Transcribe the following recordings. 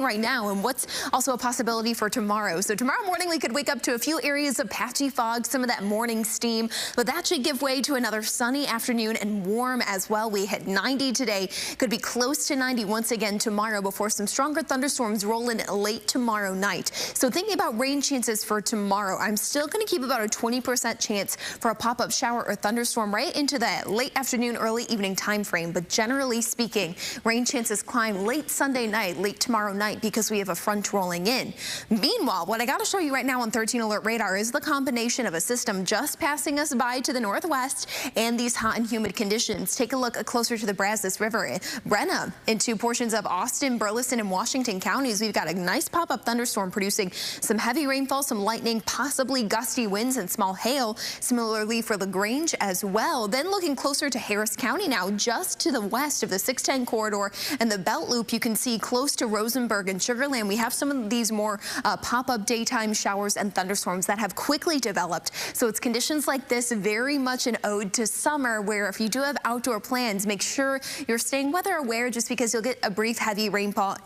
right now and what's also a possibility for tomorrow. So tomorrow morning we could wake up to a few areas of patchy fog, some of that morning steam, but that should give way to another sunny afternoon and warm as well. We hit 90 today, could be close to 90 once again tomorrow before some stronger thunderstorms roll in late tomorrow night. So thinking about rain chances for tomorrow, I'm still going to keep about a 20% chance for a pop-up shower or thunderstorm right into that late afternoon, early evening time frame. But generally speaking, rain chances climb late Sunday night, late tomorrow night, because we have a front rolling in. Meanwhile, what I got to show you right now on 13 alert radar is the combination of a system just passing us by to the northwest and these hot and humid conditions. Take a look closer to the Brazos River, Brenna, into portions of Austin, Burleson, and Washington counties. We've got a nice pop-up thunderstorm producing some heavy rainfall, some lightning, possibly gusty winds and small hail. Similarly for LaGrange as well. Then looking closer to Harris County now, just to the west of the 610 corridor and the Belt Loop, you can see close to Rosenberg and Sugar Land, we have some of these more pop-up daytime showers and thunderstorms that have quickly developed. So it's conditions like this, very much an ode to summer, where if you do have outdoor plans, make sure you're staying weather aware, just because you'll get a brief heavy rainfall,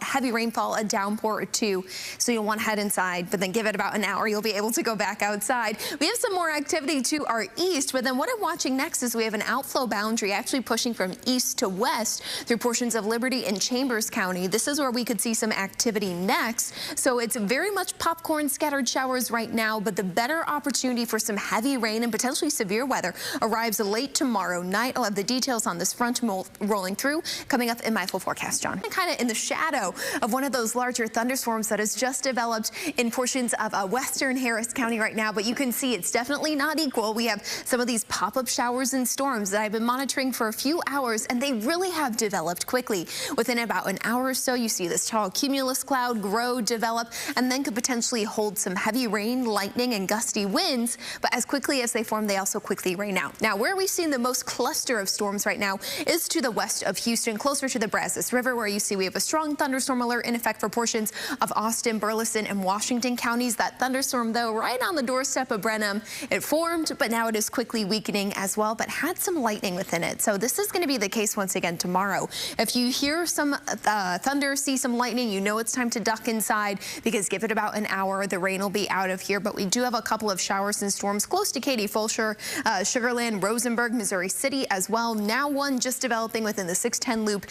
a downpour or two. So you'll want to head inside, but then give it about an hour, you'll be able to go back outside. We have some more activity to our east, but then what I'm watching next is we have an outflow boundary actually pushing from east to west through portions of Liberty and Chambers County. This is where we could see some activity next. So it's very much popcorn scattered showers right now, but the better opportunity for some heavy rain and potentially severe weather arrives late tomorrow night. I'll have the details on this front rolling through coming up in my full forecast, John. Kind of in the shadow of one of those larger thunderstorms that has just developed in portions of western Harris County right now, but you can see it's definitely not equal. We have some of these pop-up showers and storms that I've been monitoring for a few hours, and they really have developed quickly. Within about an hour or so, you see this tall cumulus cloud grow, develop, and then could potentially hold some heavy rain, lightning, and gusty winds. But as quickly as they form, they also quickly rain out. Now, where we've seen the most cluster of storms right now is to the west of Houston, closer to the Brazos River, where you see we have a strong thunderstorm alert in effect for portions of Austin, Burleson, and Washington counties. That thunderstorm, though, right on the doorstep of Brenham, it formed, but now it is quickly weakening as well, but had some lightning within it. So this is going to be the case once again tomorrow. If you hear some thunder, see some lightning, you know it's time to duck inside, because give it about an hour, the rain will be out of here. But we do have a couple of showers and storms close to Katy, Fulshear, Sugar Land, Rosenberg, Missouri City as well. Now one just developing within the 610 loop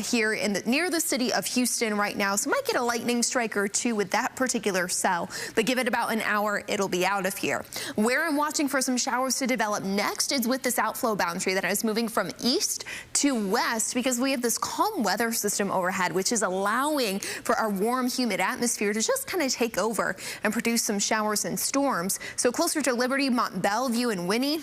here near the city of Houston right now. So might get a lightning strike or two with that particular cell, but give it about an hour, it'll be out of here. Where I'm watching for some showers to develop next is with this outflow boundary that is moving from east to west, because we have this calm weather system overhead, which is allowing for our warm, humid atmosphere to just kind of take over and produce some showers and storms. So closer to Liberty, Mont Belvieu, and Winnie,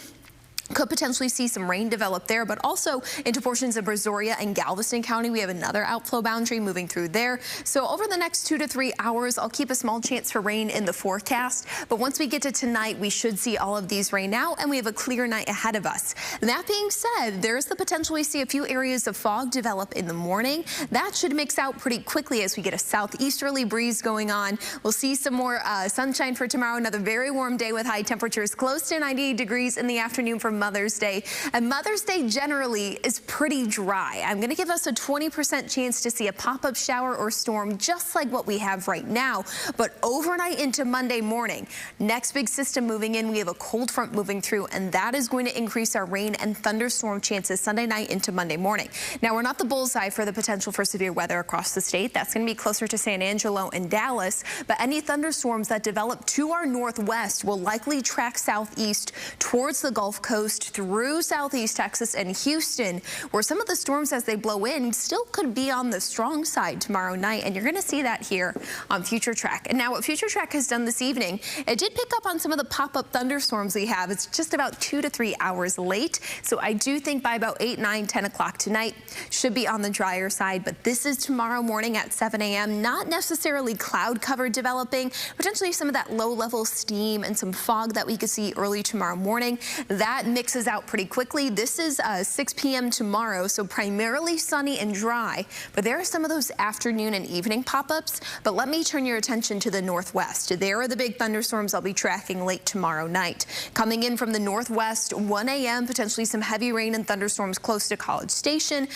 could potentially see some rain develop there, but also into portions of Brazoria and Galveston County. We have another outflow boundary moving through there. So over the next 2 to 3 hours, I'll keep a small chance for rain in the forecast. But once we get to tonight, we should see all of these rain out, and we have a clear night ahead of us. That being said, there's the potential we see a few areas of fog develop in the morning. That should mix out pretty quickly as we get a southeasterly breeze going on. We'll see some more sunshine for tomorrow. Another very warm day with high temperatures close to 90 degrees in the afternoon for Mother's Day. And Mother's Day generally is pretty dry. I'm going to give us a 20% chance to see a pop-up shower or storm just like what we have right now. But overnight into Monday morning, next big system moving in, we have a cold front moving through, and that is going to increase our rain and thunderstorm chances Sunday night into Monday morning. Now, we're not the bullseye for the potential for severe weather across the state. That's going to be closer to San Angelo and Dallas. But any thunderstorms that develop to our northwest will likely track southeast towards the Gulf Coast, through southeast Texas and Houston, where some of the storms as they blow in still could be on the strong side tomorrow night. And you're going to see that here on Future Track. And now what Future Track has done this evening, it did pick up on some of the pop-up thunderstorms we have. It's just about 2 to 3 hours late. So I do think by about 8, 9, 10 o'clock tonight should be on the drier side. But this is tomorrow morning at 7 a.m. Not necessarily cloud cover developing, potentially some of that low level steam and some fog that we could see early tomorrow morning. That mixes out pretty quickly. This is 6 p.m. tomorrow, so primarily sunny and dry, but there are some of those afternoon and evening pop-ups. But let me turn your attention to the northwest. There are the big thunderstorms I'll be tracking late tomorrow night. Coming in from the northwest, 1 a.m., potentially some heavy rain and thunderstorms close to College Station,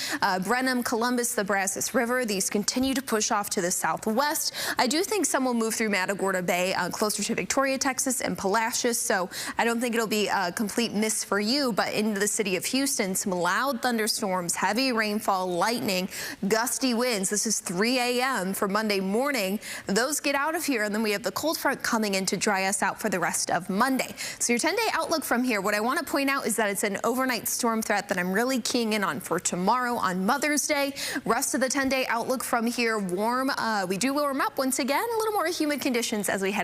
Brenham, Columbus, the Brazos River. These continue to push off to the southwest. I do think some will move through Matagorda Bay, closer to Victoria, Texas, and Palacios, so I don't think it'll be a complete miss for you. But into the city of Houston, some loud thunderstorms, heavy rainfall, lightning, gusty winds. This is 3 a.m. for Monday morning. Those get out of here, and then we have the cold front coming in to dry us out for the rest of Monday. So your 10-day outlook from here, what I want to point out is that it's an overnight storm threat that I'm really keying in on for tomorrow on Mother's Day. Rest of the 10-day outlook from here, warm. We do warm up once again, a little more humid conditions as we head